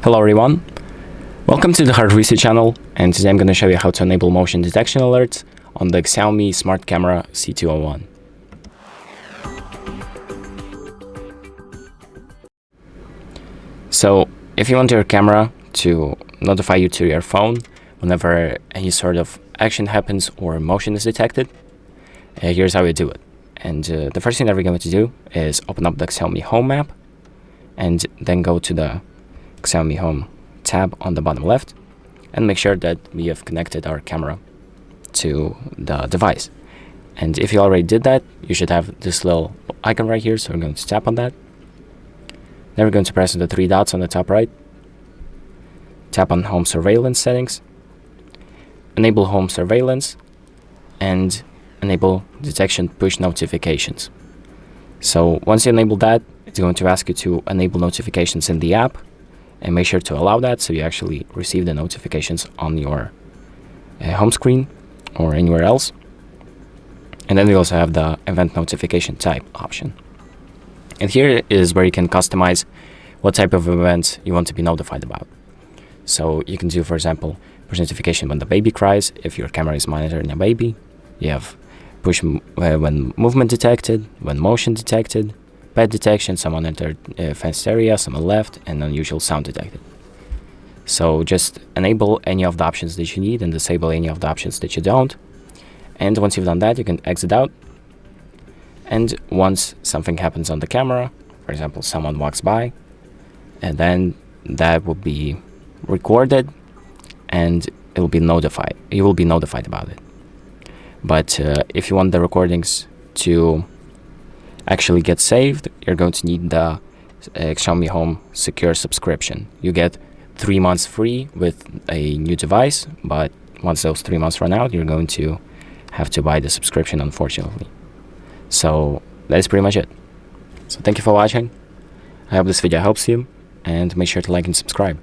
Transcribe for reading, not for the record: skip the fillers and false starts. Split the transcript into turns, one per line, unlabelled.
Hello everyone, welcome to the HardReset channel, and today I'm going to show you how to enable motion detection alerts on the XIAOMI Smart Camera C201. So if you want your camera to notify you to your phone whenever any sort of action happens or motion is detected, here's how you do it. And the first thing that we're going to do is open up the Xiaomi Home app and then go to the Xiaomi Home tab on the bottom left and make sure that we have connected our camera to the device. And if you already did that, you should have this little icon right here, so we're going to tap on that. Then we're going to press the three dots on the top right, tap on Home Surveillance Settings, enable Home Surveillance, and enable Detection Push Notifications. So once you enable that, it's going to ask you to enable notifications in the app, and make sure to allow that so you actually receive the notifications on your home screen or anywhere else. And then we also have the event notification type option. And here is where you can customize what type of events you want to be notified about. So you can do, for example, push notification when the baby cries, if your camera is monitoring a baby. You have push when movement detected, when motion detected, pet detection, someone entered a fenced area, someone left, and unusual sound detected. So just enable any of the options that you need and disable any of the options that you don't. And once you've done that, you can exit out. And once something happens on the camera, for example, someone walks by, and then that will be recorded and it will be notified. You will be notified about it. But if you want the recordings to actually get saved, you're going to need the Xiaomi Home Secure subscription. You get 3 months free with a new device, but once those 3 months run out, you're going to have to buy the subscription, unfortunately. So that is pretty much it. So thank you for watching. I hope this video helps you, and make sure to like and subscribe.